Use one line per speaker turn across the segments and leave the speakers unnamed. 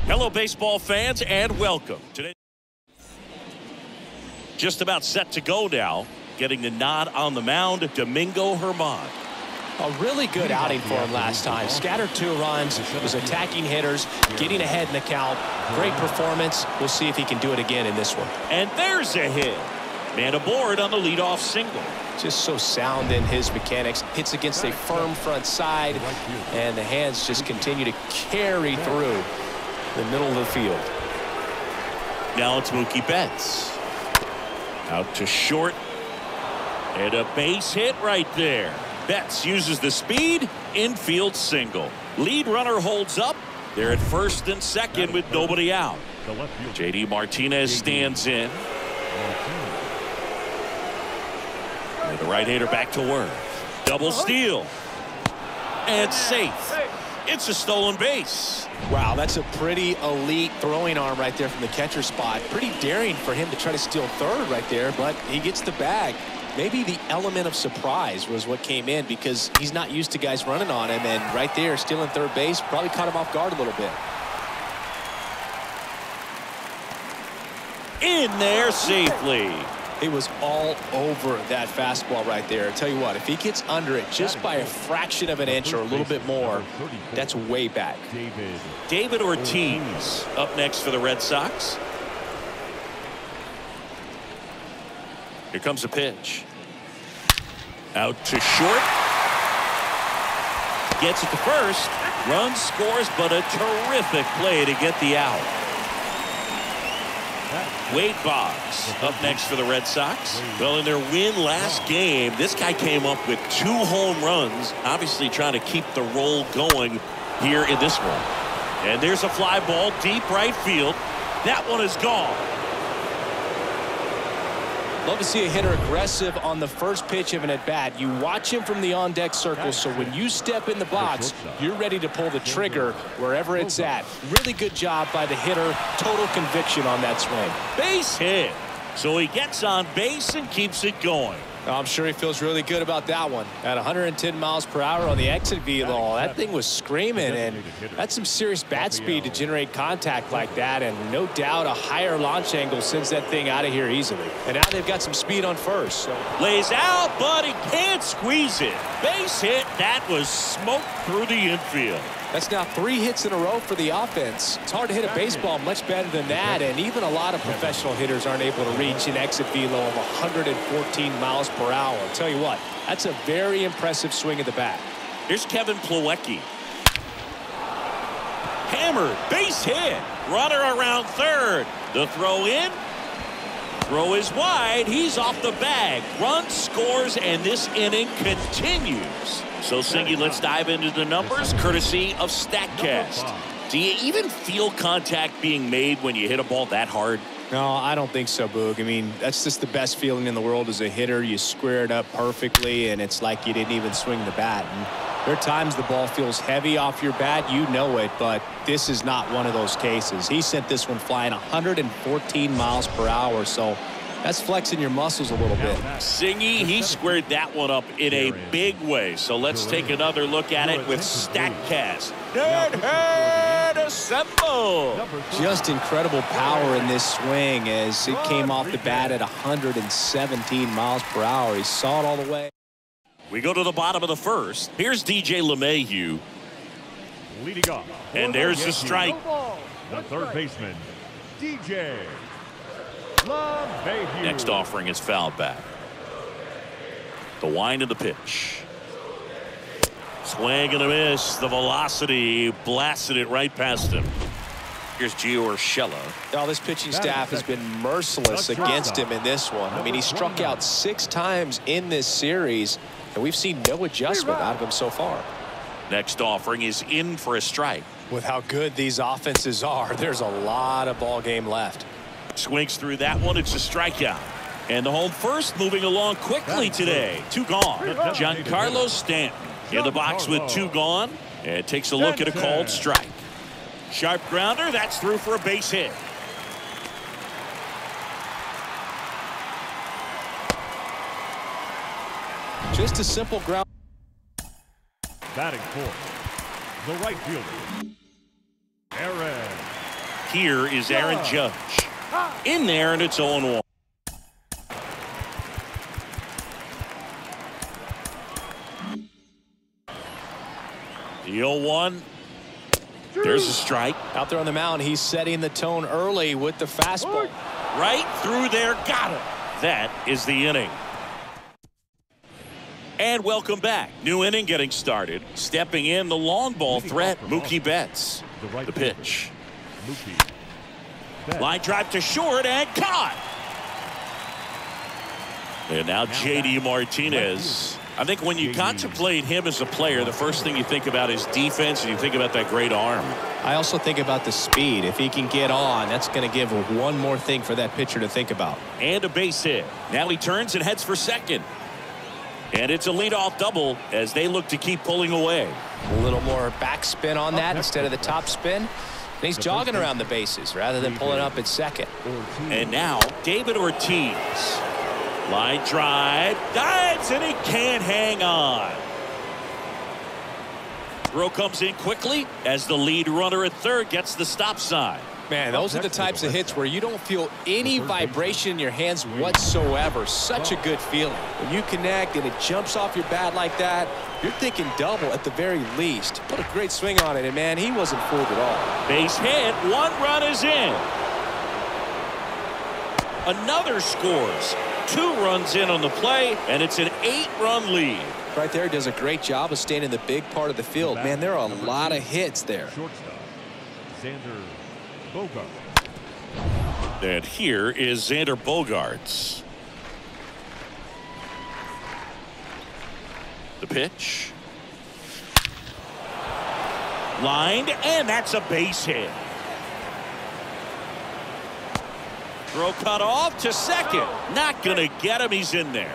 Hello, baseball fans, and welcome. Today, just about set to go now. Getting the nod on the mound, Domingo Germán.
A really good outing for him last time. Scattered 2 runs, was attacking hitters, getting ahead in the count. Great performance. We'll see if he can do it again in this one.
And there's a hit. Man aboard on the leadoff single.
Just so sound in his mechanics. Hits against a firm front side, and the hands just continue to carry through the middle of the field.
Now it's Mookie Betts. Out to short. And a base hit right there. Betts uses the speed. Infield single. Lead runner holds up. They're at first and second with nobody out. JD Martinez stands in. And the right-hander back to work. Double steal. And safe. It's a stolen base.
Wow, that's a pretty elite throwing arm right there from the catcher spot. Pretty daring for him to try to steal third right there, but he gets the bag. Maybe the element of surprise was what came in, because he's not used to guys running on him, and right there stealing third base probably caught him off guard a little bit.
In there safely.
It was all over that fastball right there. I tell you what, if he gets under it just by a fraction of an inch or a little bit more, that's way back.
David Ortiz up next for the Red Sox. Here comes a pitch. Out to short. Gets it to first. Run scores, but a terrific play to get the out. Wade Boggs up next for the Red Sox. Well, in their win last game, this guy came up with 2 home runs, obviously trying to keep the roll going here in this one. And there's a fly ball deep right field. That one is gone.
Love to see a hitter aggressive on the first pitch of an at-bat. You watch him from the on-deck circle, so when you step in the box, you're ready to pull the trigger wherever it's at. Really good job by the hitter. Total conviction on that swing.
Base hit. So he gets on base and keeps it going.
I'm sure he feels really good about that one. At 110 miles per hour on the exit velo, that thing was screaming, and that's some serious bat speed to generate contact like that, and no doubt a higher launch angle sends that thing out of here easily. And now they've got some speed on first. So.
Lays out, but he can't squeeze it. Base hit. That was smoked through the infield.
That's now 3 hits in a row for the offense. It's hard to hit a baseball much better than that, and even a lot of professional hitters aren't able to reach an exit velo of 114 miles per hour. I'll tell you what, that's a very impressive swing of the bat.
Here's Kevin Plawecki. Hammered, base hit. Runner around third. The throw in. Throw is wide. He's off the bag. Run scores, and this inning continues. So, Singy, let's dive into the numbers, courtesy of StatCast. Do you even feel contact being made when you hit a ball that hard?
No, I don't think so, Boog. I mean, that's just the best feeling in the world as a hitter. You square it up perfectly, and it's like you didn't even swing the bat. And there are times the ball feels heavy off your bat. You know it, but this is not one of those cases. He sent this one flying 114 miles per hour, so that's flexing your muscles a little bit.
Singy, he squared that one up in a big way. So let's take another look at it with StatCast. Deadhead assemble!
Just incredible power in this swing as it came off the bat at 117 miles per hour. He saw it all the way.
We go to the bottom of the first. Here's DJ LeMahieu.
Leading off.
And there's the strike.
The third baseman, DJ LeMahieu.
Next offering is fouled back. The wind of the pitch. Swing and a miss. The velocity blasted it right past him. Here's Gio Urshela.
Now, this pitching staff has been merciless against him in this one. I mean, he struck out 6 times in this series, and we've seen no adjustment out of him so far.
Next offering is in for a strike.
With how good these offenses are, there's a lot of ball game left.
Swings through that one. It's a strikeout. And the home first moving along quickly today. 2 gone. Giancarlo Stanton in the box with 2 gone. And takes a look at a called strike. Sharp grounder. That's through for a base hit.
Just a simple ground.
Batting fourth, the right fielder, Aaron.
Here is Aaron Judge. In there, and it's 0-1. The 0-1. There's a strike.
Out there on the mound, he's setting the tone early with the fastball.
Right through there, got it. That is the inning. And welcome back. New inning getting started. Stepping in, the long ball threat, Mookie Betts. The pitch. Line drive to short and caught. And now J.D. Martinez. I think when you contemplate him as a player, the first thing you think about is defense, and you think about that great arm.
I also think about the speed. If he can get on, that's going to give one more thing for that pitcher to think about.
And a base hit. Now he turns and heads for second. And it's a leadoff double as they look to keep pulling away.
A little more backspin on that instead of the top spin. And he's jogging around the bases rather than pulling up at second.
And now David Ortiz. Line drive, dives, and he can't hang on. Throw comes in quickly as the lead runner at third gets the stop sign.
Man, those are the types of hits where you don't feel any vibration in your hands whatsoever. Such a good feeling. When you connect and it jumps off your bat like that, you're thinking double at the very least. Put a great swing on it, and man, he wasn't fooled at all.
Base hit, 1 run is in. Another scores. 2 runs in on the play, and it's an 8-run lead.
Right there, does a great job of staying in the big part of the field. Man, there are a lot of hits there.
Shortstop, Xander Bogart.
And here is Xander Bogaerts. The pitch. Lined, and that's a base hit. Throw cut off to second. Not going to get him. He's in there.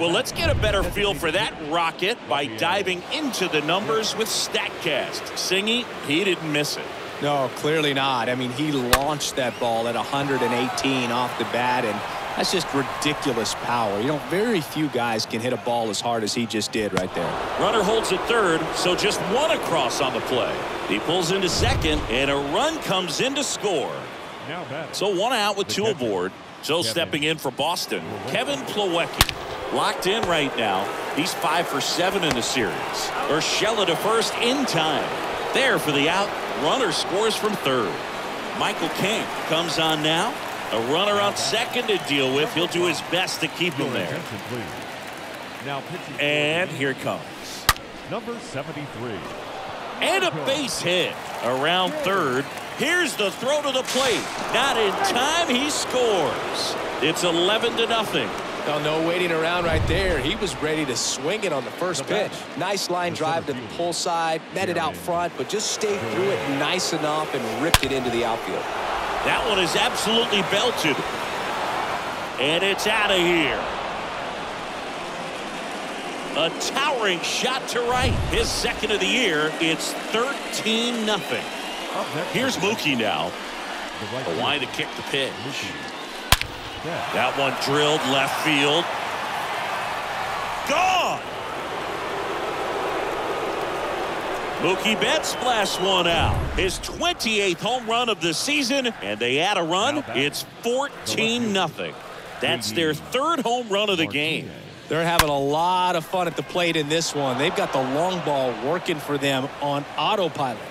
Well, let's get a better feel for that rocket by diving into the numbers with StatCast. Singy, he didn't miss it.
No, clearly not. I mean, he launched that ball at 118 off the bat, and that's just ridiculous power. You know, very few guys can hit a ball as hard as he just did right there.
Runner holds at third, so just 1 across on the play. He pulls into second, and a run comes in to score. So 1 out with 2 aboard. So stepping in for Boston, Kevin Plawecki. Locked in right now. He's 5 for 7 in the series. Urshela to first in time. There for the out. Runner scores from third. Michael King comes on now. A runner on second to deal with. He'll do his best to keep him there. And here it comes.
Number 73.
And a base hit around third. Here's the throw to the plate. Not in time. He scores. It's 11-0.
Oh, no waiting around right there. He was ready to swing it on the first pitch. Nice line drive to the pull side. Met it out front, but just stayed through it nice enough and ripped it into the outfield.
That one is absolutely belted. And it's out of here. A towering shot to right. His second of the year. It's 13-0. Here's Mookie now. The line to kick the pitch. That one drilled left field. Gone. Mookie Betts blasts one out. His 28th home run of the season, and they add a run. It's 14-0. That's their 3rd home run of the game.
They're having a lot of fun at the plate in this one. They've got the long ball working for them on autopilot.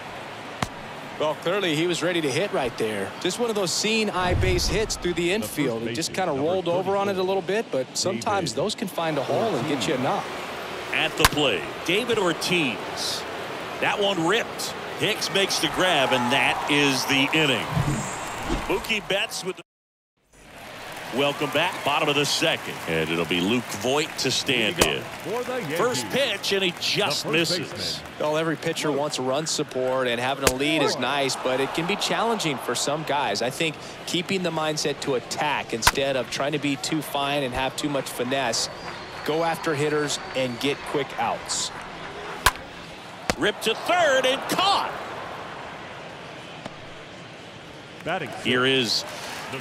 Well, clearly he was ready to hit right there. Just one of those seeing eye base hits through the infield. He just kind of rolled over on it a little bit, but sometimes those can find a hole and get you a knock.
At the plate, David Ortiz. That one ripped. Hicks makes the grab, and that is the inning. Mookie Betts with the... Welcome back, bottom of the second. And it'll be Luke Voit to stand in. First pitch, and he just misses.
Well, every pitcher wants run support, and having a lead is nice, but it can be challenging for some guys. I think keeping the mindset to attack instead of trying to be too fine and have too much finesse, go after hitters and get quick outs.
Ripped to third and caught. Here is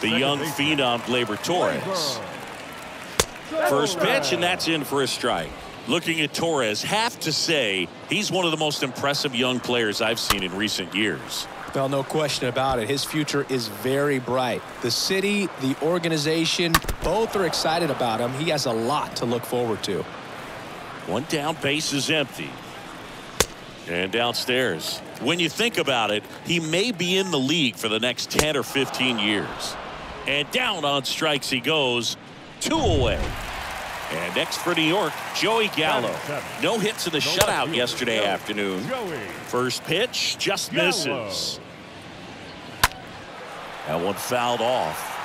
the young phenom Gleyber Torres. First pitch, and that's in for a strike. Looking at Torres, have to say he's one of the most impressive young players I've seen in recent years.
Well, no question about it. His future is very bright. The city, the organization, both are excited about him. He has a lot to look forward to.
One down, base is empty. And downstairs. When you think about it, he may be in the league for the next 10 or 15 years. And down on strikes he goes. 2 away. And next for New York, Joey Gallo. No hits in the shutout yesterday afternoon. First pitch just misses. That one fouled off.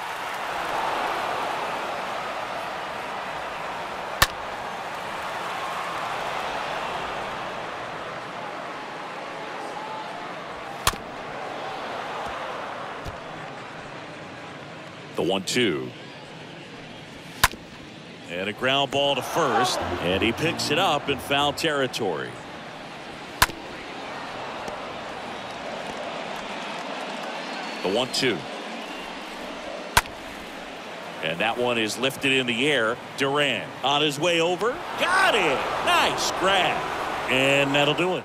The 1-2. And a ground ball to first, and he picks it up in foul territory. The 1-2. And that one is lifted in the air. Duran on his way over. Got it. Nice grab. And that'll do it.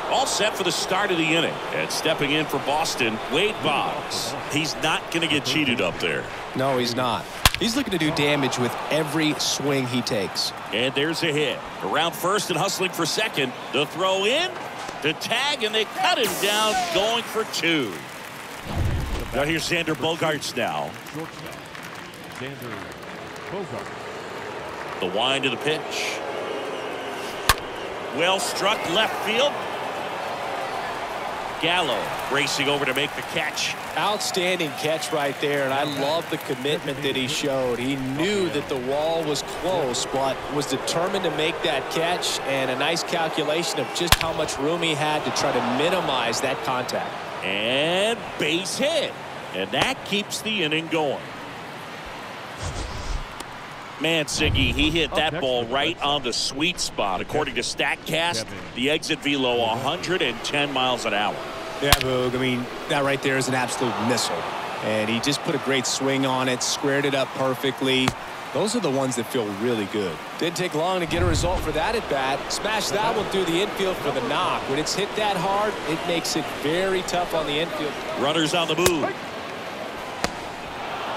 All set for the start of the inning. And stepping in for Boston, Wade Boggs. He's not going to get cheated up there.
No, he's not. He's looking to do damage with every swing he takes.
And there's a hit. Around first and hustling for second. The throw in. The tag, and they cut him down, going for 2. Now here's Xander Bogaerts now.
Xander Bogaerts.
The wind to the pitch. Well struck left field. Gallo racing over to make the catch.
Outstanding catch right there, and I love the commitment that he showed. He knew that the wall was close, but was determined to make that catch, and a nice calculation of just how much room he had to try to minimize that contact.
And base hit. And that keeps the inning going. Man, Siggy, he hit that ball right on the sweet spot. According to StatCast, the exit velo 110 miles an hour.
Yeah, Boog, I mean, that right there is an absolute missile. And he just put a great swing on it, squared it up perfectly. Those are the ones that feel really good. Didn't take long to get a result for that at bat. Smashed that one through the infield for the knock. When it's hit that hard, it makes it very tough on the infield.
Runners on the move.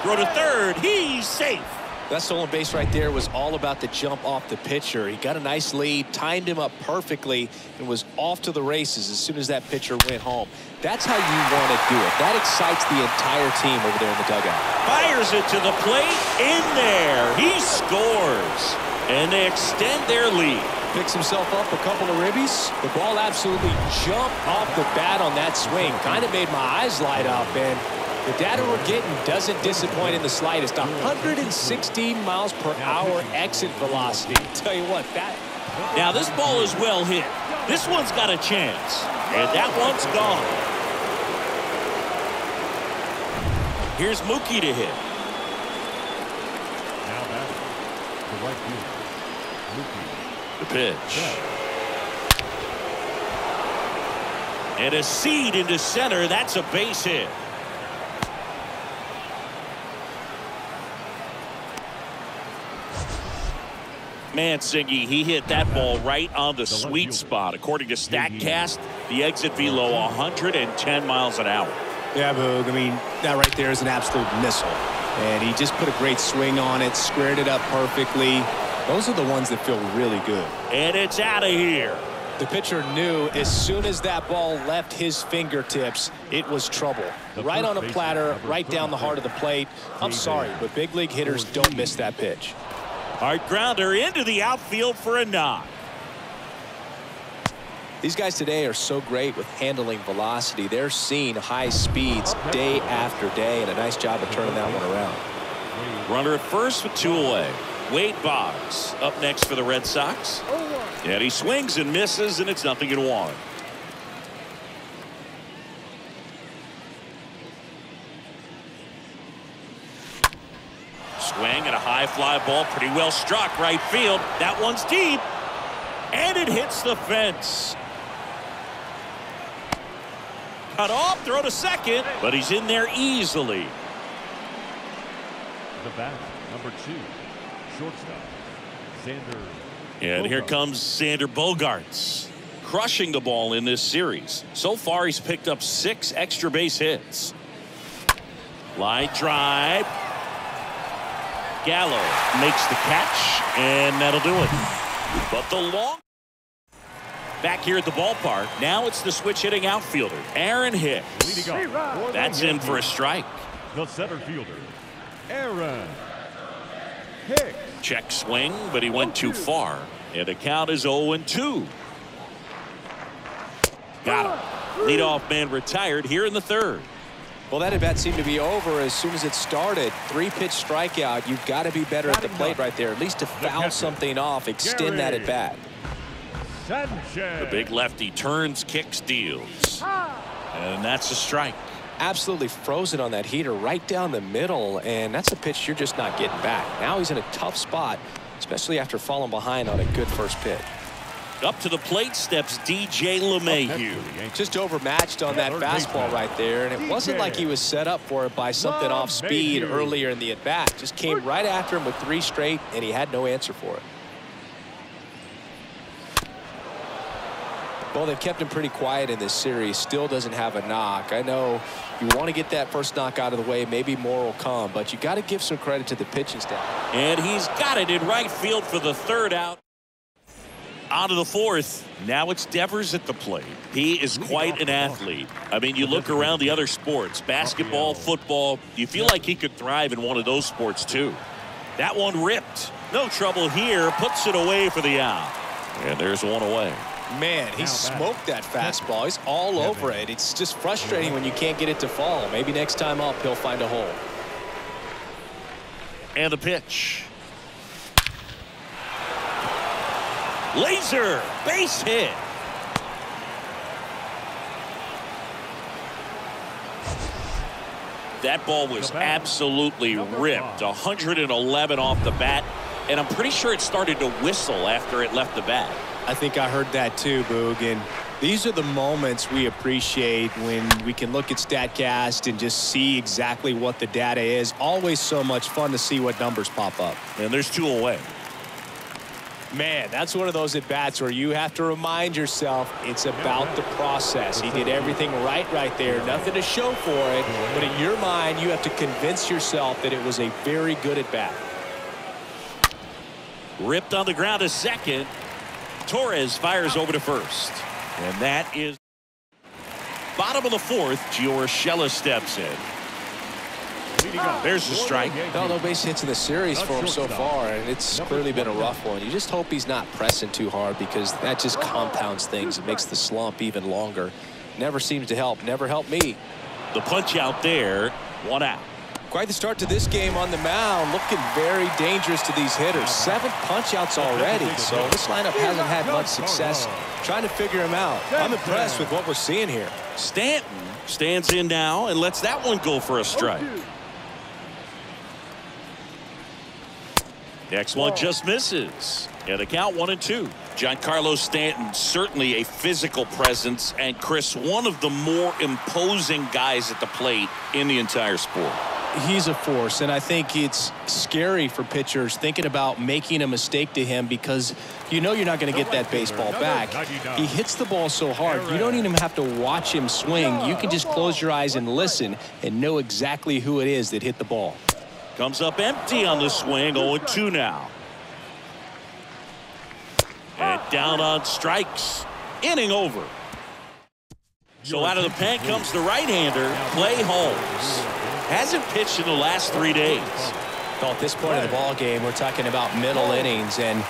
Throw to third. He's safe.
That stolen base right there was all about the jump off the pitcher. He got a nice lead, timed him up perfectly, and was off to the races as soon as that pitcher went home. That's how you want to do it. That excites the entire team over there in the dugout.
Fires it to the plate. In there. He scores. And they extend their lead.
Picks himself up a couple of ribbies. The ball absolutely jumped off the bat on that swing. Kind of made my eyes light up, and the data we're getting doesn't disappoint in the slightest. 116 miles per hour exit velocity. Tell you what, that.
Now this ball is well hit. This one's got a chance. And that one's gone. Here's Mookie to hit.
Now back to right field. Mookie.
The pitch. And a seed into center. That's a base hit. Man, Siggy, he hit that ball right on the sweet spot. According to StatCast, the exit velo 110 miles an hour.
Yeah, Boog, I mean, that right there is an absolute missile. And he just put a great swing on it, squared it up perfectly. Those are the ones that feel really good.
And it's out of here.
The pitcher knew as soon as that ball left his fingertips, it was trouble. Right on a platter, right down the heart of the plate. I'm sorry, but big league hitters don't miss that pitch.
Hard grounder into the outfield for a knock.
These guys today are so great with handling velocity. They're seeing high speeds day after day, and a nice job of turning that one around.
Runner at first with 2 away. Wade Boggs up next for the Red Sox. And he swings and misses, and it's 0-1. Swing and a high fly ball, pretty well struck right field. That one's deep, and it hits the fence. Cut off, throw to second, but he's in there easily.
The bat, number 2, shortstop,
And here comes Xander Bogaerts, crushing the ball in this series. So far, he's picked up 6 extra base hits. Line drive. Gallo makes the catch, and that'll do it. But the long back here at the ballpark. Now it's the switch hitting outfielder, Aaron Hicks. That's in for a strike.
The center fielder, Aaron Hicks.
Check swing, but he went too far. And the count is 0-2. Got him. Leadoff man retired here in the 3rd.
Well, that at bat seemed to be over as soon as it started. 3-pitch strikeout. You've got to be better at the plate right there, at least to foul something off, extend that at bat.
The big lefty turns, kicks, deals. And that's a strike.
Absolutely frozen on that heater right down the middle, and that's a pitch you're just not getting back. Now he's in a tough spot, especially after falling behind on a good first pitch.
Up to the plate steps DJ LeMahieu.
Just overmatched on that fastball right there, and it wasn't like he was set up for it by something off speed earlier in the at-bat. Just came right after him with 3 straight, and he had no answer for it. Well, they've kept him pretty quiet in this series. Still doesn't have a knock. I know you want to get that first knock out of the way. Maybe more will come, but you got to give some credit to the pitching staff.
And he's got it in right field for the 3rd out. On to the 4th. Now it's Devers at the plate. He is quite an athlete. I mean, you look around the other sports, basketball, football, you feel like he could thrive in one of those sports too. That one ripped. No trouble here. Puts it away for the out. And there's one away.
Man, he smoked that fastball. He's all over it. It's just frustrating when you can't get it to fall. Maybe next time up he'll find a hole.
And the pitch. Laser base hit. That ball was absolutely ripped. 111 off the bat, and I'm pretty sure it started to whistle after it left the bat.
I think I heard that too, Boog. And these are the moments we appreciate when we can look at StatCast and just see exactly what the data is. Always so much fun to see what numbers pop up.
And there's 2 away.
Man, that's one of those at-bats where you have to remind yourself it's about the process. He did everything right there. Nothing to show for it. But in your mind, you have to convince yourself that it was a very good at-bat.
Ripped on the ground to second. Torres fires over to first. And that is bottom of the 4th. Gio Urshela steps in. There's the strike.
No base hits in the series for him so far, and it's clearly been a rough one. You just hope he's not pressing too hard, because that just compounds things. It makes the slump even longer. Never seems to help. Never helped me.
The punch out there. 1 out.
Quite the start to this game on the mound. Looking very dangerous to these hitters. 7 punch-outs already, so this lineup hasn't had much success trying to figure him out. I'm impressed with what we're seeing here.
Stanton stands in now and lets that one go for a strike. Next one just misses. And the count 1-2. Giancarlo Stanton, certainly a physical presence, and Chris, one of the more imposing guys at the plate in the entire sport.
He's a force, and I think it's scary for pitchers thinking about making a mistake to him, because you know you're not going to get that baseball back. He hits the ball so hard, you don't even have to watch him swing. You can just close your eyes and listen and know exactly who it is that hit the ball.
Comes up empty on the swing. 0-2 now. And down on strikes. Inning over. So out of the pen comes the right-hander, Clay Holmes. Hasn't pitched in the last 3 days.
Well, at this point of the ball game, we're talking about middle innings, and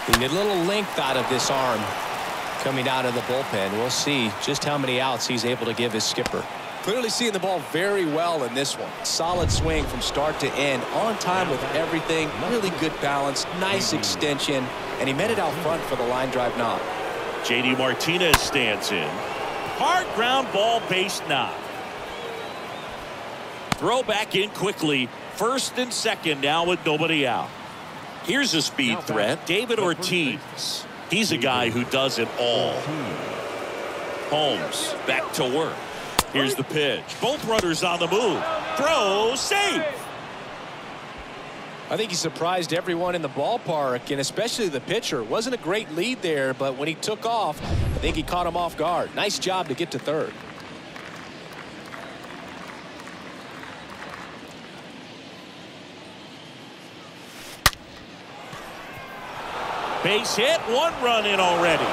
we need a little length out of this arm coming out of the bullpen. We'll see just how many outs he's able to give his skipper. Clearly seeing the ball very well in this one. Solid swing from start to end, on time with everything, really good balance, nice extension, and he met it out front for the line drive knock.
JD Martinez stands in. Hard ground ball, base knock. Throw back in quickly. First and second now with nobody out. Here's a speed threat, David Ortiz. He's a guy who does it all. Holmes back to work. Here's the pitch. Both runners on the move. Throw, safe.
I think he surprised everyone in the ballpark, and especially the pitcher. Wasn't a great lead there, but when he took off, I think he caught him off guard. Nice job to get to third.
Base hit, 1 run in already.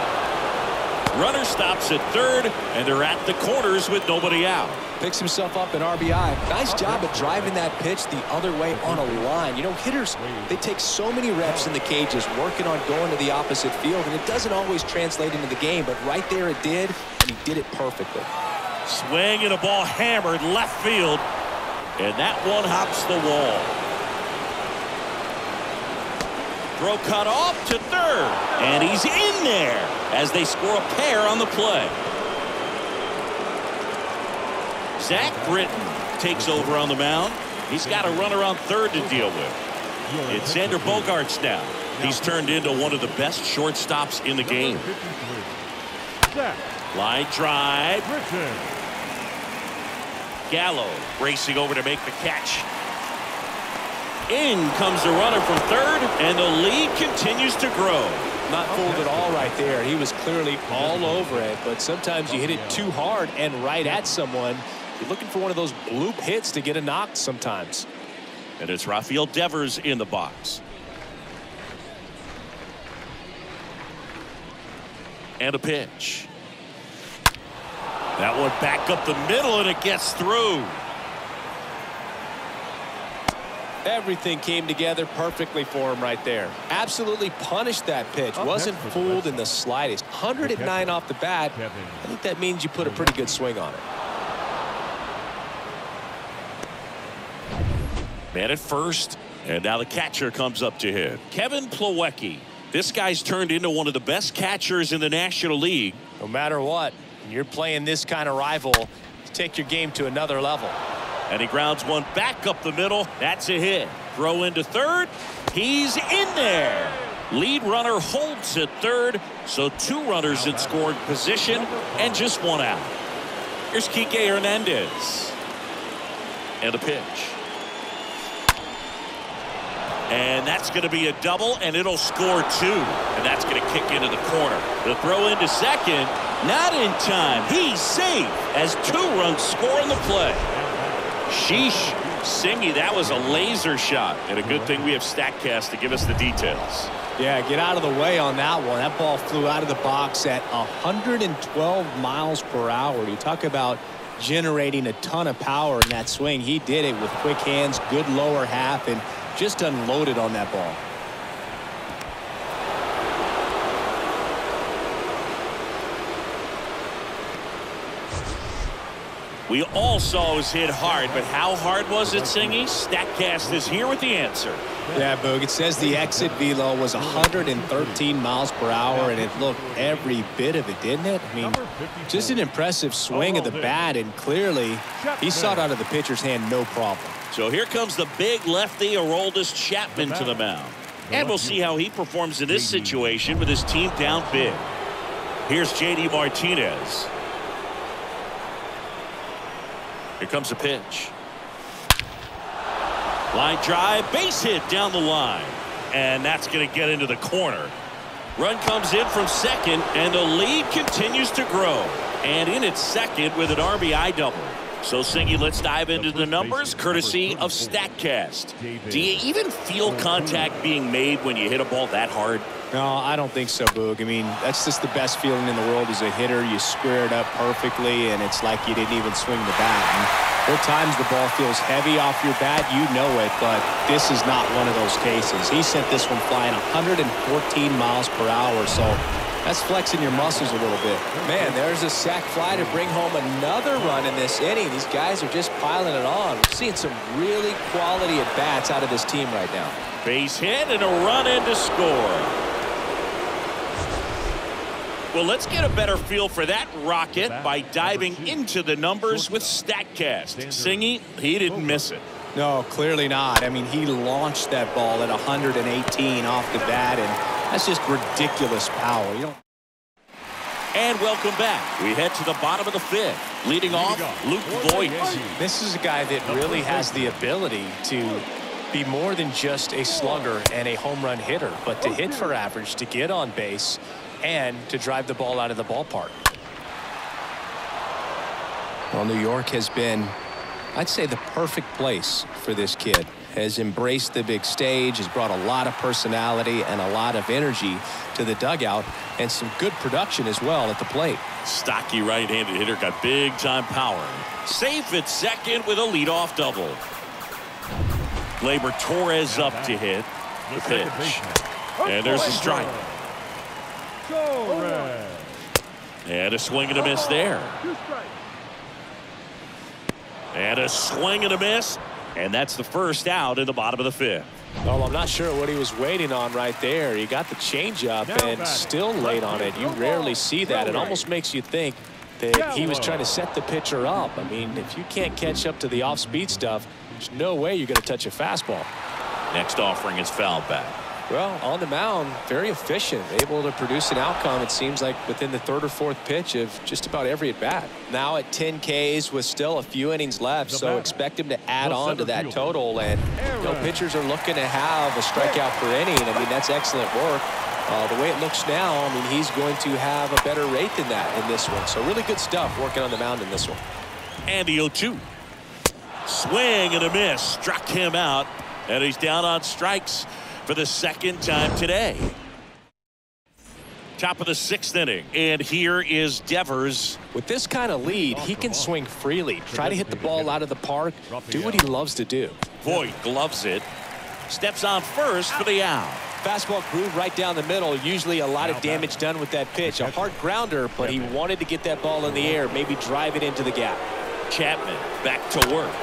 Runner stops at third, and they're at the corners with nobody out.
Picks himself up an RBI. Nice job of driving that pitch the other way on a line. You know, hitters, they take so many reps in the cages working on going to the opposite field, and it doesn't always translate into the game, but right there it did, and he did it perfectly.
Swing and a ball hammered left field, and that one hops the wall. Throw cut off to third, and he's in there as they score a pair on the play. Zach Britton takes over on the mound. He's got a runner on third to deal with. It's Xander Bogaerts now. He's turned into one of the best shortstops in the game. Line drive. Gallo racing over to make the catch. In comes the runner from third, and the lead continues to grow.
Not fooled at all right there. He was clearly all over it, but sometimes you hit it too hard and right at someone. You're looking for one of those bloop hits to get a knock sometimes.
And it's Rafael Devers in the box. And a pitch. That one back up the middle, and it gets through.
Everything came together perfectly for him right there. Absolutely punished that pitch. Wasn't fooled in the slightest. 109 off the bat. I think that means you put a pretty good swing on it.
Man at first, and now the catcher comes up to him. Kevin Plawecki. This guy's turned into one of the best catchers in the National League.
No matter what, when you're playing this kind of rival, you take your game to another level.
And he grounds one back up the middle. That's a hit. Throw into third. He's in there. Lead runner holds at third. So 2 runners in scoring position and just 1 out. Here's Enrique Hernandez. And a pitch. And that's going to be a double, and it'll score 2. And that's going to kick into the corner. The throw into second. Not in time. He's safe as 2 runs score in the play. Sheesh. Singy, that was a laser shot. And a good thing we have StatCast to give us the details.
Yeah, get out of the way on that one. That ball flew out of the box at 112 miles per hour. You talk about generating a ton of power in that swing. He did it with quick hands, good lower half, and just unloaded on that ball.
We all saw it was hit hard, but how hard was it, Singy? StatCast is here with the answer.
Yeah, Boog, it says the exit velo was 113 miles per hour, and it looked every bit of it, didn't it? I mean, just an impressive swing of the bat, and clearly he saw it out of the pitcher's hand no problem.
So here comes the big lefty, Aroldis Chapman, to the mound. And we'll see how he performs in this situation with his team down big. Here's J.D. Martinez. Here comes a pitch. Line drive, base hit down the line. And that's going to get into the corner. Run comes in from second, and the lead continues to grow. And in its second with an RBI double. So, Singy, let's dive into the numbers, courtesy of StatCast. Do you even feel contact being made when you hit a ball that hard?
No, I don't think so, Boog. I mean, that's just the best feeling in the world as a hitter. You square it up perfectly, and it's like you didn't even swing the bat. And there are times the ball feels heavy off your bat. You know it, but this is not one of those cases. He sent this one flying 114 miles per hour, so that's flexing your muscles a little bit. Man, there's a sac fly to bring home another run in this inning. These guys are just piling it on. We're seeing some really quality at-bats out of this team right now.
Base hit and a run in to score. Well, let's get a better feel for that rocket by diving into the numbers with StatCast. Singy, he didn't miss it.
No, clearly not. I mean, he launched that ball at 118 off the bat, and that's just ridiculous power. You don't.
And welcome back. We head to the bottom of the 5th. Leading off, Luke Voigt.
This is a guy that really has the ability to be more than just a slugger and a home run hitter, but to hit for average, to get on base, and to drive the ball out of the ballpark. Well, New York has been, I'd say, the perfect place for this kid. Has embraced the big stage, has brought a lot of personality and a lot of energy to the dugout, and some good production as well at the plate.
Stocky right-handed hitter, got big-time power. Safe at second with a leadoff double. Gleyber Torres up to hit the pitch. And there's a strike. And a swing and a miss there. And a swing and a miss. And that's the first out in the bottom of the fifth.
Well, I'm not sure what he was waiting on right there. He got the changeup and still late on it. You rarely see that. It almost makes you think that he was trying to set the pitcher up. I mean, if you can't catch up to the off-speed stuff, there's no way you're going to touch a fastball.
Next offering is fouled back.
Well, on the mound, very efficient, able to produce an outcome, it seems like, within the third or fourth pitch of just about every at-bat. Now at 10 Ks with still a few innings left, so expect him to add on to that total. And pitchers are looking to have a strikeout per inning. I mean, that's excellent work. The way it looks now, I mean, he's going to have a better rate than that in this one. So really good stuff working on the mound in this one.
And the 0-2. Swing and a miss. Struck him out. And he's down on strikes for the second time today. Top of the sixth inning. And here is Devers.
With this kind of lead, he can swing freely. Try to hit the ball out of the park. Do what he loves to do.
Voit gloves it. Steps on first for the out.
Fastball groove right down the middle. Usually a lot of damage done with that pitch. A hard grounder, but he wanted to get that ball in the air. Maybe drive it into the gap.
Chapman back to work.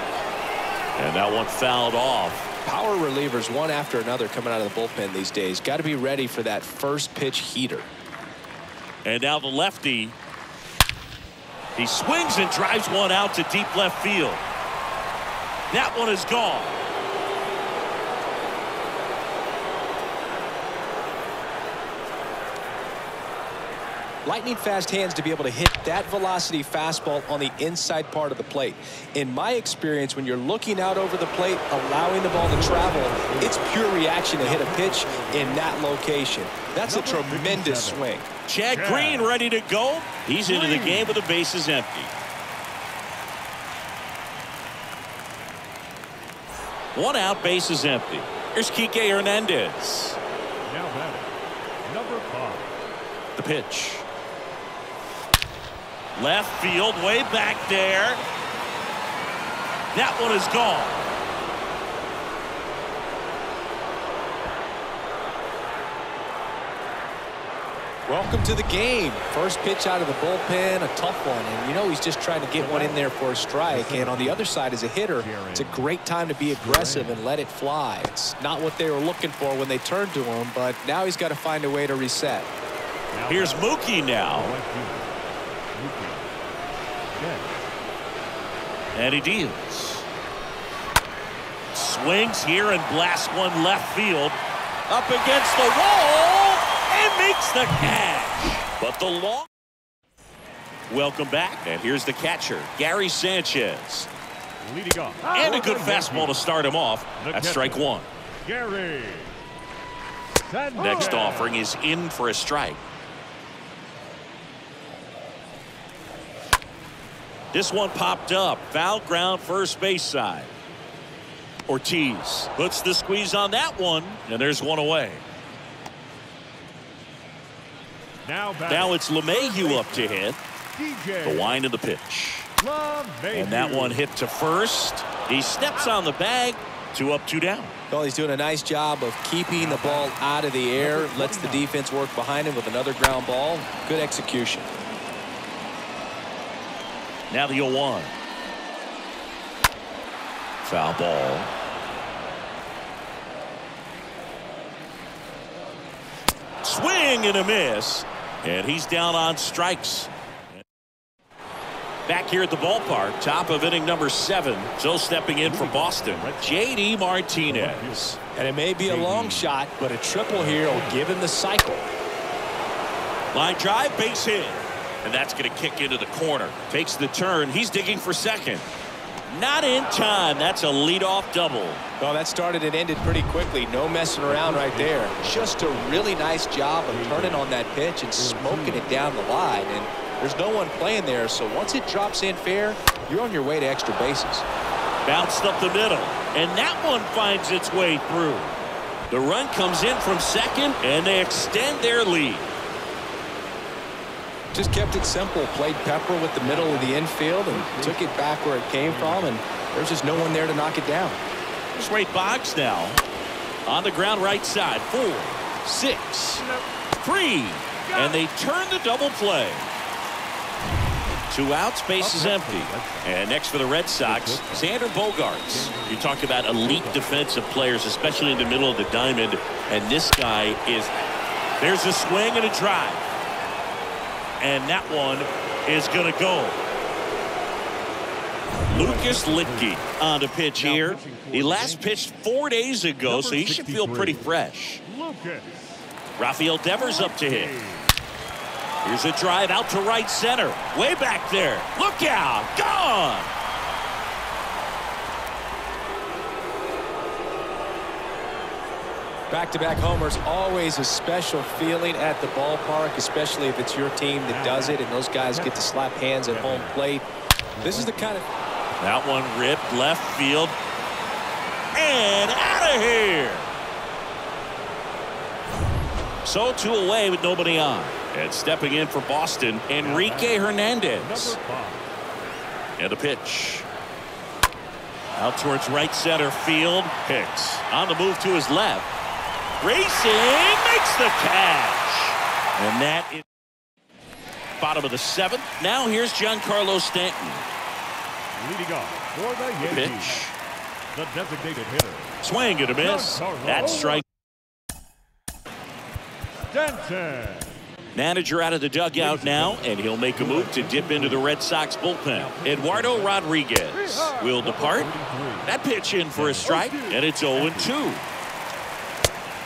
And that one fouled off.
Power relievers one after another coming out of the bullpen these days. Got to be ready for that first pitch heater.
And now the lefty. He swings and drives one out to deep left field. That one is gone.
Lightning fast hands to be able to hit that velocity fastball on the inside part of the plate. In my experience, when you're looking out over the plate, allowing the ball to travel, it's pure reaction to hit a pitch in that location. That's a tremendous swing.
Chad Green ready to go. He's into the game with the bases empty. One out, bases empty. Here's Enrique Hernandez.
Now batting, number 5.
The pitch. Left field, way back there. That one is gone.
Welcome to the game. First pitch out of the bullpen, a tough one. And you know he's just trying to get one in there for a strike. And on the other side as a hitter, it's a great time to be aggressive and let it fly. It's not what they were looking for when they turned to him, but now he's got to find a way to reset.
Here's Mookie now. And he deals. Swings here and blasts one left field. Up against the wall and makes the catch. But the long. Welcome back. And here's the catcher, Gary Sanchez.
Leading off.
And a good fastball to start him off. That's strike one.
Gary.
Next offering is in for a strike. This one popped up. Foul ground first base side. Ortiz puts the squeeze on that one. And there's one away. Now it's LeMahieu up to hit. The wind of the pitch. And that one hit to first. He steps on the bag. 2 up, 2 down.
Well, he's doing a nice job of keeping the ball out of the air. Lets the defense work behind him with another ground ball. Good execution.
Now the 0-1. Foul ball. Swing and a miss. And he's down on strikes. Back here at the ballpark, top of inning number 7. So stepping in for Boston, J.D. Martinez.
And it may be a long shot, but a triple here will give him the cycle.
Line drive, base hit. And that's going to kick into the corner. Takes the turn. He's digging for second. Not in time. That's a leadoff double.
Well, that started and ended pretty quickly. No messing around right there. Just a really nice job of turning on that pitch and smoking it down the line. And there's no one playing there, so once it drops in fair, you're on your way to extra bases.
Bounced up the middle, and that one finds its way through. The run comes in from second, and they extend their lead.
Just kept it simple. Played pepper with the middle of the infield and took it back where it came from, and there's just no one there to knock it down.
Straight box now. On the ground right side. 4, 6, 3, and they turn the double play. 2 outs, base is empty. And next for the Red Sox, Xander Bogaerts. You talk about elite defensive players, especially in the middle of the diamond, and this guy is. There's a swing and a drive. And that one is going to go. Lucas Litke on the pitch here. He last pitched 4 days ago, so he should feel pretty fresh. Rafael Devers up to hit. Here's a drive out to right center. Way back there. Look out. Gone.
Back-to-back homers, always a special feeling at the ballpark, especially if it's your team that does it and those guys get to slap hands at home plate. This is the kind of.
That one ripped left field. And out of here. So 2 away with nobody on. And stepping in for Boston, Enrique Hernandez. And a pitch. Out towards right center field. Hicks on the move to his left. Racing makes the catch. And that is bottom of the 7th. Now here's Giancarlo Stanton.
Leading off for the Yankees.
Pitch.
The designated hitter.
Swing and a miss. That's strike.
Stanton.
Manager out of the dugout now, and he'll make a move to dip into the Red Sox bullpen. Eduardo Rodriguez will depart. That pitch in for a strike, and it's 0-2.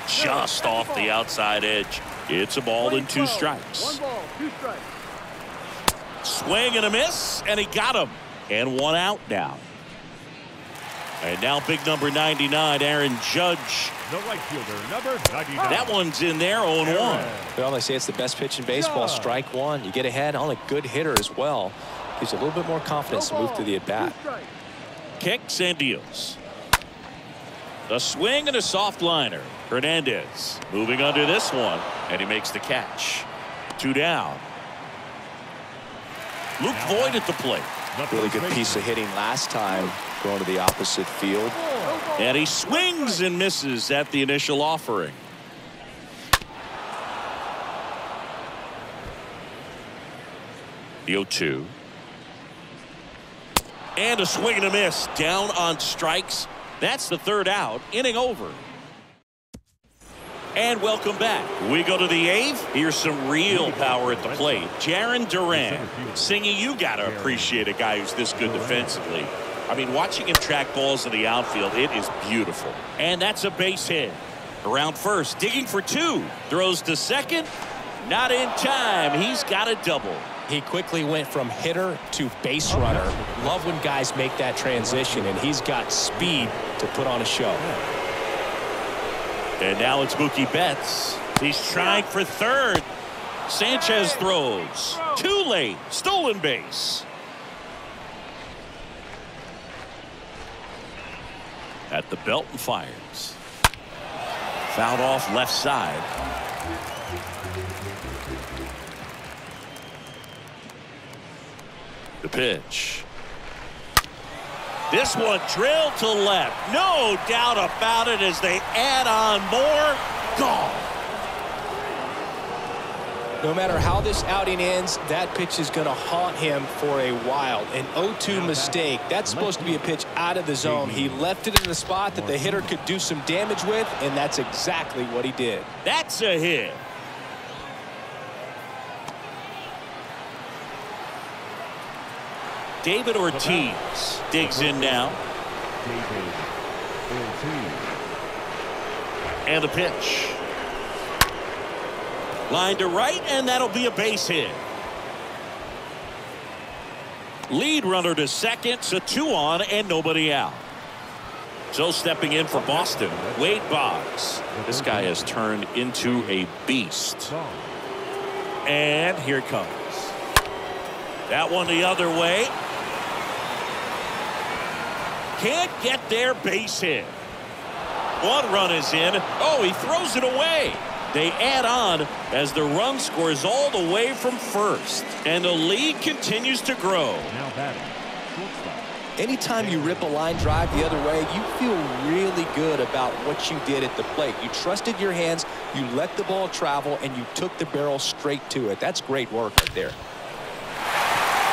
Just off the outside edge. It's a ball and 2 strikes.
1 ball, 2 strikes.
Swing and a miss, and he got him. And 1 out now. And now big number 99, Aaron Judge.
The right fielder, number 99.
That one's in there, 0-1.
Well, they say it's the best pitch in baseball. Strike 1. You get ahead on a good hitter as well. Gives you a little bit more confidence to move through the at-bat.
Kicks and deals. A swing and a soft liner. Hernandez moving under this one, and he makes the catch. 2 down. Luke Voigt at the plate.
Really good piece of hitting last time, going to the opposite field.
And he swings and misses at the initial offering. The 0-2. And a swing and a miss. Down on strikes. That's the 3rd out. Inning over. And welcome back. We go to the 8th. Here's some real power at the plate. Jaron Duran. Singy, you got to appreciate a guy who's this good defensively. I mean, watching him track balls in the outfield, it is beautiful. And that's a base hit. Around first, digging for 2. Throws to second. Not in time. He's got a double.
He quickly went from hitter to base runner. Love when guys make that transition, and he's got speed to put on a show.
And now it's Mookie Betts. He's trying for 3rd. Sanchez throws. Too late. Stolen base. At the belt and fires. Fouled off left side. The pitch. This one drilled to left. No doubt about it as they add on more. Gone.
No matter how this outing ends, that pitch is going to haunt him for a while. An 0-2 mistake. That's supposed to be a pitch out of the zone. He left it in a spot that the hitter could do some damage with, and that's exactly what he did.
That's a hit. David Ortiz digs in now. And the pitch. Line to right, and that'll be a base hit. Lead runner to second, so 2 on and nobody out. So stepping in for Boston, Wade Boggs. This guy has turned into a beast. And here it comes. That one the other way. Can't get their base hit. 1 run is in. Oh, he throws it away. They add on as the run scores all the way from first. And the lead continues to grow.
Now batting, shortstop.
Anytime you rip a line drive the other way, you feel really good about what you did at the plate. You trusted your hands, you let the ball travel, and you took the barrel straight to it. That's great work right there.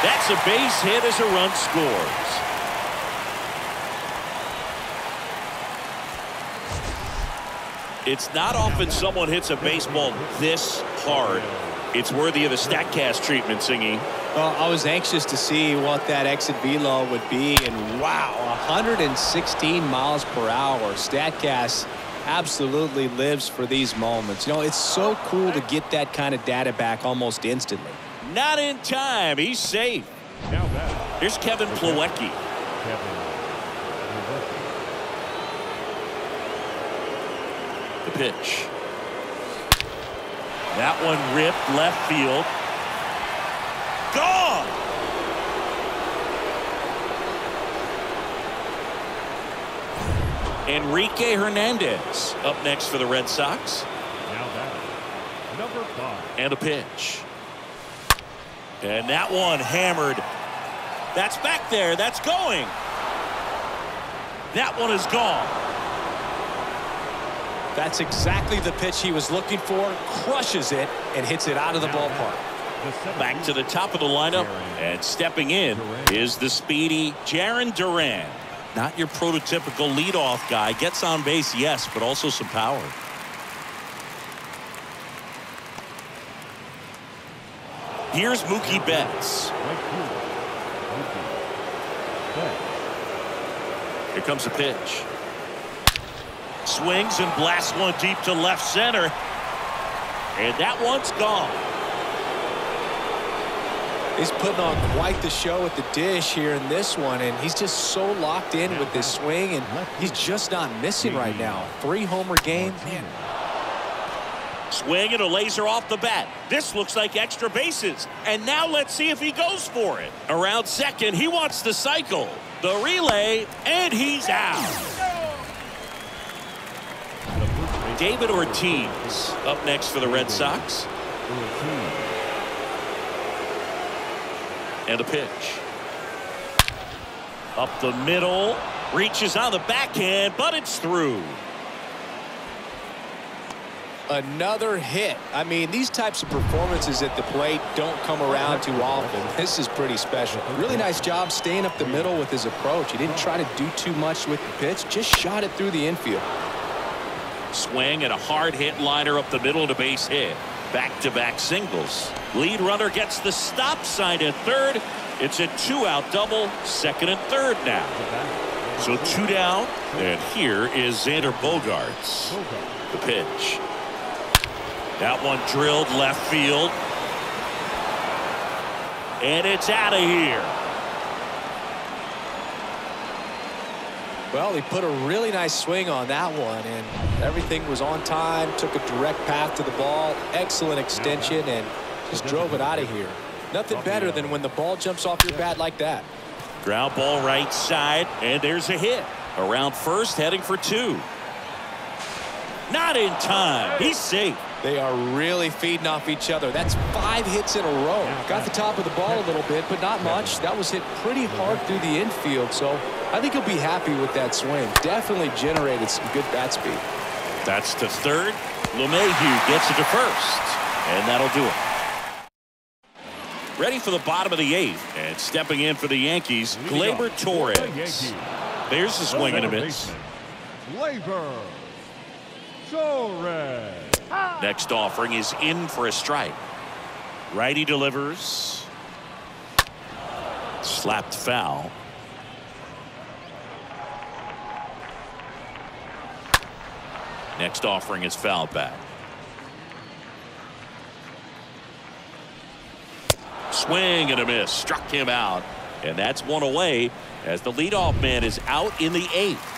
That's a base hit as a run scores. It's not often someone hits a baseball this hard. It's worthy of a StatCast treatment, Singy.
Well, I was anxious to see what that exit velo would be, and wow, 116 miles per hour. StatCast absolutely lives for these moments. You know, it's so cool to get that kind of data back almost instantly.
Not in time. He's safe.
Now batting,
Here's Kevin Plawecki. The pitch. That one ripped left field. Gone. Enrique Hernandez up next for the Red Sox.
Now batting, number 5.
And a pitch. And that one hammered. That's back there. That's going. That one is gone.
That's exactly the pitch he was looking for. Crushes it and hits it out of the ballpark.
Back to the top of the lineup, and stepping in is the speedy Jaron Duran. Not your prototypical leadoff guy. Gets on base, yes, but also some power. Here's Mookie Betts. Here comes a pitch. Swings and blasts one deep to left center. And that one's gone.
He's putting on quite the show at the dish here in this one, and he's just so locked in with this swing, and he's just not missing right now. 3-homer game, man.
Swing and a laser off the bat. This looks like extra bases. And now let's see if he goes for it. Around second, he wants to cycle. The relay, and he's out. David Ortiz up next for the Red Sox. And a pitch. Up the middle. Reaches on the backhand, but it's through.
Another hit. I mean, these types of performances at the plate don't come around too often. This is pretty special. Really nice job staying up the middle with his approach. He didn't try to do too much with the pitch, just shot it through the infield.
Swing and a hard hit liner up the middle to base hit. Back-to-back singles. Lead runner gets the stop sign at third. It's a 2-out double, second and third now. So 2 down, and here is Xander Bogaerts. The pitch. That one drilled left field. And it's out of here.
Well, he put a really nice swing on that one, and everything was on time. Took a direct path to the ball. Excellent extension, and just drove it out of here. Nothing better than when the ball jumps off your bat like that.
Ground ball right side, and there's a hit. Around first, heading for 2. Not in time. He's safe.
They are really feeding off each other. That's 5 hits in a row. Got the top of the ball a little bit, but not much. That was hit pretty hard through the infield, so I think he'll be happy with that swing. Definitely generated some good bat speed.
That's to third. LeMahieu gets it to first, and that'll do it. Ready for the bottom of the 8th, and stepping in for the Yankees, Gleyber Torres. There's the swing and a miss.
Gleyber Torres.
Next offering is in for a strike. Righty delivers. Slapped foul. Next offering is fouled back. Swing and a miss. Struck him out. And that's one away as the leadoff man is out in the 8th.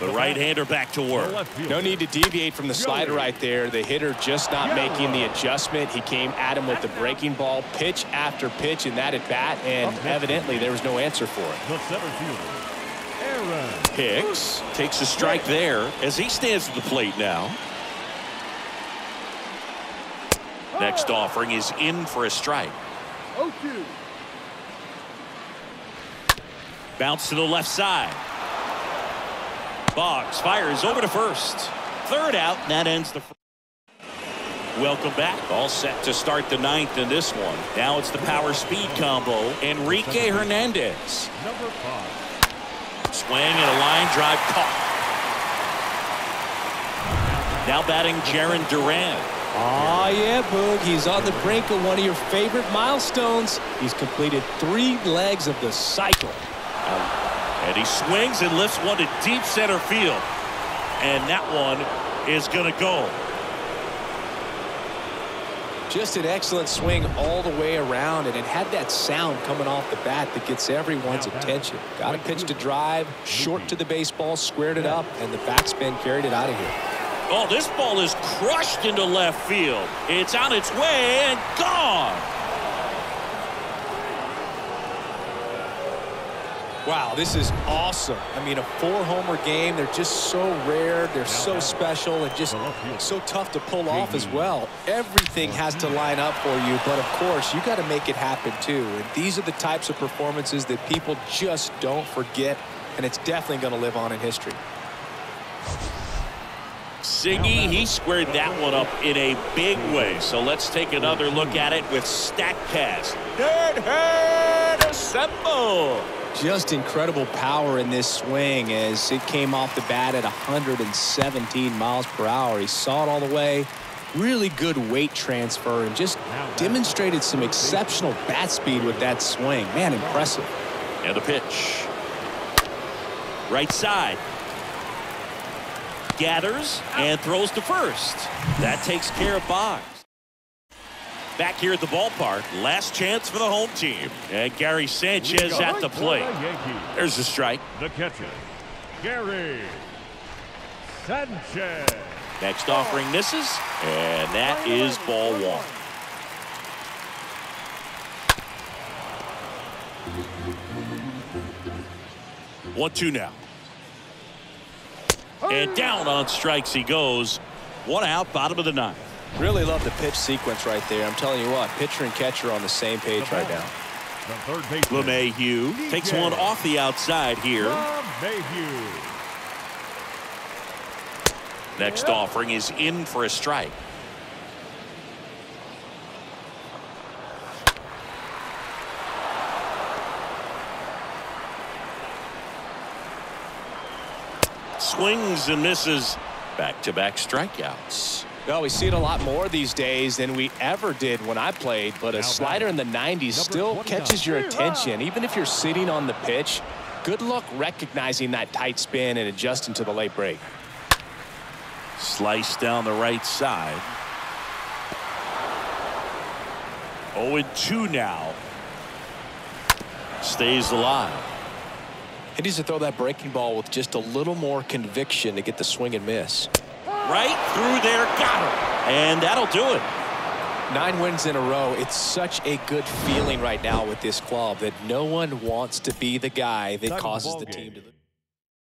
The right-hander back to work.
No need to deviate from the slider right there. The hitter just not making the adjustment. He came at him with the breaking ball, pitch after pitch in that at bat, and evidently there was no answer for it.
The center fielder,
Hicks takes a strike there as he stands at the plate now. Next offering is in for a strike. Bounce to the left side. Boggs fires over to first. Third out, and that ends the first. Welcome back. All set to start the 9th in this one. Now it's the power speed combo. Enrique Hernandez.
number 5.
Swing and a line drive caught. Now batting Jaron Duran.
Oh, yeah, Boog. He's on the brink of one of your favorite milestones. He's completed 3 legs of the cycle.
And he swings and lifts one to deep center field. And that one is going to go.
Just an excellent swing all the way around, and it had that sound coming off the bat that gets everyone's attention. Got a pitch to drive, short to the baseball, squared it up, and the backspin carried it out of here.
Oh, this ball is crushed into left field. It's on its way and gone.
Wow, this is awesome. I mean, a 4-homer game. They're just so rare. They're so special and just so tough to pull off as well. Everything has to line up for you, but of course, you got to make it happen too. And these are the types of performances that people just don't forget, and it's definitely going to live on in history.
Siggy, he squared that one up in a big way. So let's take another look at it with StatCast. Deadhead assemble.
Just incredible power in this swing as it came off the bat at 117 miles per hour. He saw it all the way. Really good weight transfer and just demonstrated some exceptional bat speed with that swing. Man, impressive.
And the pitch. Right side. Gathers and throws to first. That takes care of Boggs. Back here at the ballpark, last chance for the home team. And Gary Sanchez at the plate. There's the strike.
The catcher, Gary Sanchez.
Next offering misses, and that is ball 1. One-two now. And down on strikes he goes. 1 out, bottom of the 9th.
Really love the pitch sequence right there. I'm telling you what, pitcher and catcher are on the same page right now.
The third baseman,
LeMahieu takes one off the outside here.
LeMahieu.
Next offering is in for a strike. Swings and misses. Back-to-back strikeouts.
Well, we see it a lot more these days than we ever did when I played, but a slider in the 90s still catches your attention. Even if you're sitting on the pitch, good luck recognizing that tight spin and adjusting to the late break.
Slice down the right side. 0-2 now. Stays alive.
He needs to throw that breaking ball with just a little more conviction to get the swing and miss.
Right through there, got him. And that'll do it.
9 wins in a row. It's such a good feeling right now with this club that no one wants to be the guy that causes the team to lose.